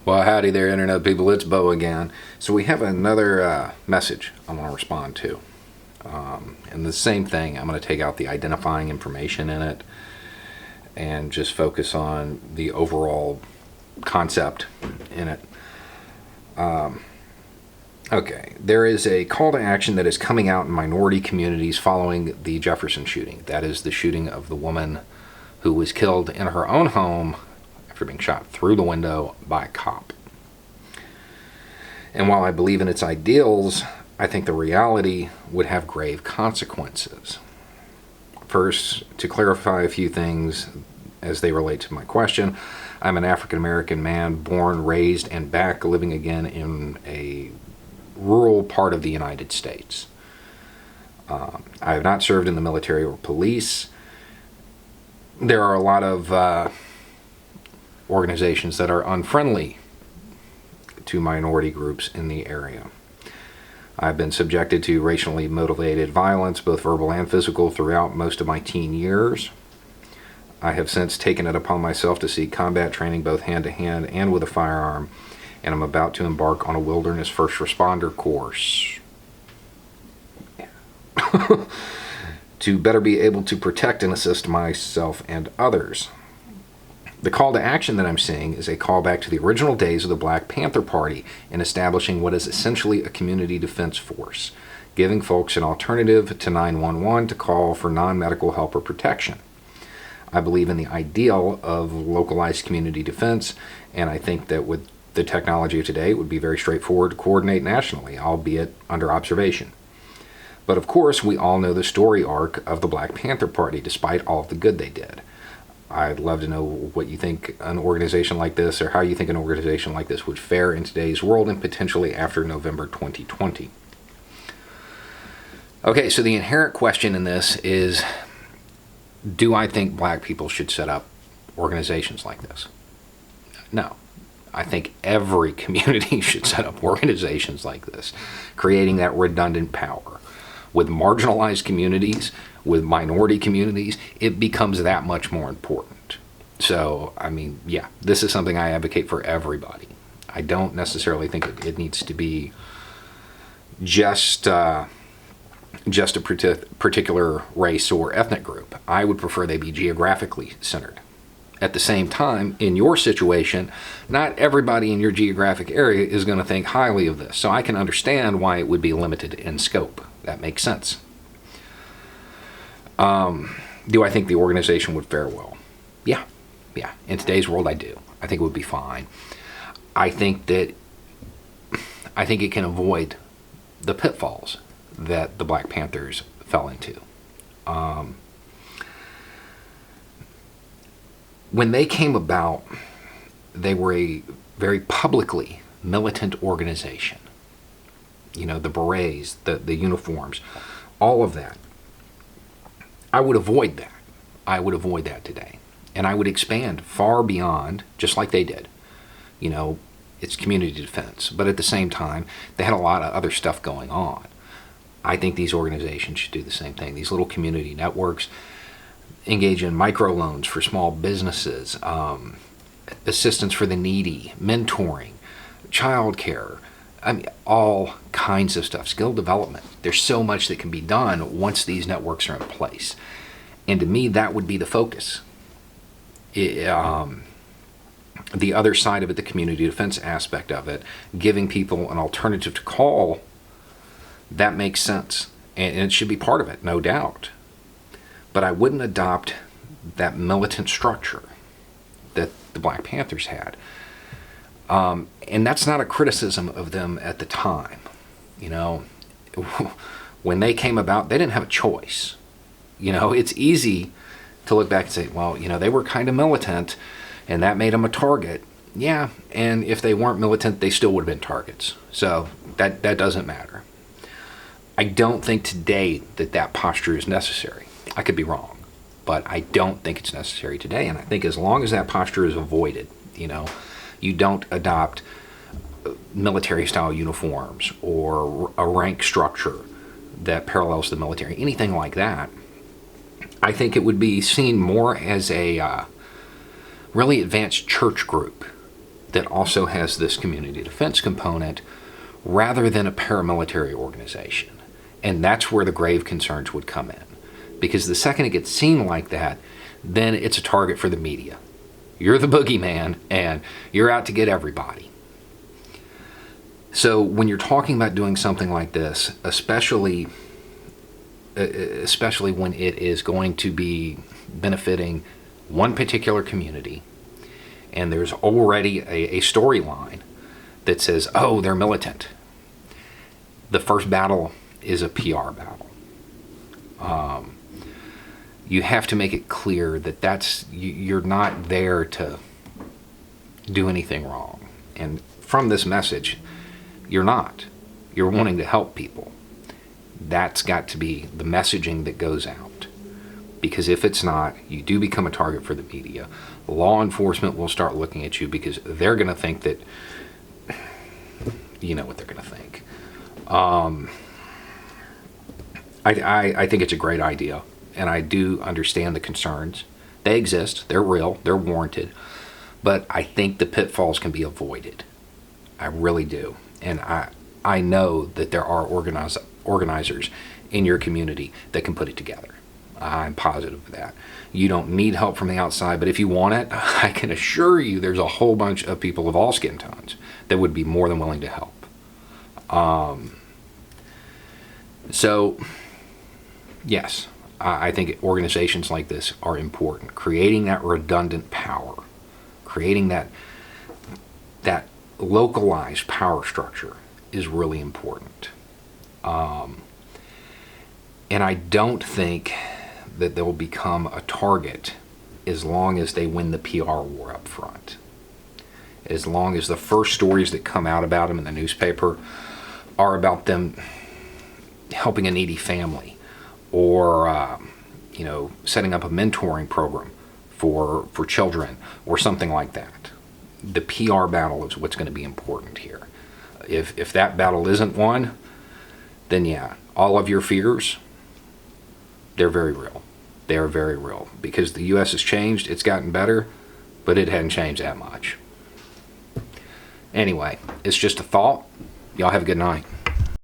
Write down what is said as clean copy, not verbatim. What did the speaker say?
Well, howdy there, Internet people. It's Bo again. So we have another message I want to respond to. And the same thing, I'm going to take out the identifying information in it and just focus on the overall concept in it. Okay, there is a call to action that is coming out in minority communities following the Jefferson shooting. That is the shooting of the woman who was killed in her own home after being shot through the window by a cop. And while I believe in its ideals, I think the reality would have grave consequences. First, to clarify a few things as they relate to my question, I'm an African American man, born, raised, and back living again in a rural part of the United States. I have not served in the military or police. There are a lot of organizations that are unfriendly to minority groups in the area. I've been subjected to racially motivated violence, both verbal and physical, throughout most of my teen years. I have since taken it upon myself to seek combat training both hand-to-hand and with a firearm, and I'm about to embark on a wilderness first responder course to better be able to protect and assist myself and others. The call to action that I'm seeing is a callback to the original days of the Black Panther Party in establishing what is essentially a community defense force, giving folks an alternative to 911 to call for non-medical help or protection. I believe in the ideal of localized community defense, and I think that with the technology of today, it would be very straightforward to coordinate nationally, albeit under observation. But of course, we all know the story arc of the Black Panther Party, despite all of the good they did. I'd love to know what you think an organization like this, or how you think an organization like this would fare in today's world and potentially after November 2020. Okay, so the inherent question in this is, do I think black people should set up organizations like this? No. I think every community should set up organizations like this, creating that redundant power. With marginalized communities, with minority communities, it becomes that much more important. So, I mean, yeah, this is something I advocate for everybody. I don't necessarily think it needs to be just a particular race or ethnic group. I would prefer they be geographically centered. At the same time, in your situation, not everybody in your geographic area is going to think highly of this. So I can understand why it would be limited in scope. That makes sense. Do I think the organization would fare well? Yeah. In today's world, I do. I think it would be fine. I think it can avoid the pitfalls that the Black Panthers fell into. When they came about, they were a very publicly militant organization. You know, the berets, the uniforms, all of that. I would avoid that. I would avoid that today. And I would expand far beyond, just like they did. You know, it's community defense. But at the same time, they had a lot of other stuff going on. I think these organizations should do the same thing. These little community networks engage in microloans for small businesses, assistance for the needy, mentoring, childcare. I mean, all kinds of stuff, skill development. There's so much that can be done once these networks are in place. And to me, that would be the focus. The other side of it, the community defense aspect of it, giving people an alternative to call, that makes sense. And it should be part of it, no doubt. But I wouldn't adopt that militant structure that the Black Panthers had. And that's not a criticism of them at the time. You know, when they came about, they didn't have a choice. You know, it's easy to look back and say, well, you know, they were kind of militant and that made them a target. Yeah, and if they weren't militant, they still would have been targets. So that doesn't matter. I don't think today that posture is necessary. I could be wrong, but I don't think it's necessary today. And I think as long as that posture is avoided, you know, you don't adopt military-style uniforms or a rank structure that parallels the military, anything like that, I think it would be seen more as a really advanced church group that also has this community defense component rather than a paramilitary organization. And that's where the grave concerns would come in. Because the second it gets seen like that, then it's a target for the media. You're the boogeyman, and you're out to get everybody. So when you're talking about doing something like this, especially when it is going to be benefiting one particular community, and there's already a storyline that says, oh, they're militant. The first battle is a PR battle. You have to make it clear that you're not there to do anything wrong. And from this message, you're not. You're wanting to help people. That's got to be the messaging that goes out. Because if it's not, you do become a target for the media. Law enforcement will start looking at you because they're going to think that, you know what they're going to think. I think it's a great idea, and I do understand the concerns. They exist, they're real, they're warranted, but I think the pitfalls can be avoided. I really do. And I know that there are organizers in your community that can put it together. I'm positive of that. You don't need help from the outside, but if you want it, I can assure you there's a whole bunch of people of all skin tones that would be more than willing to help. So, yes, I think organizations like this are important. Creating that redundant power, creating that localized power structure is really important. And I don't think that they'll become a target as long as they win the PR war up front. As long as the first stories that come out about them in the newspaper are about them helping a needy family, or setting up a mentoring program for children, or something like that. The PR battle is what's going to be important here. If that battle isn't won, then yeah, all of your fears, they're very real. They are very real, because the U.S. has changed. It's gotten better, but it hadn't changed that much. Anyway, it's just a thought. Y'all have a good night.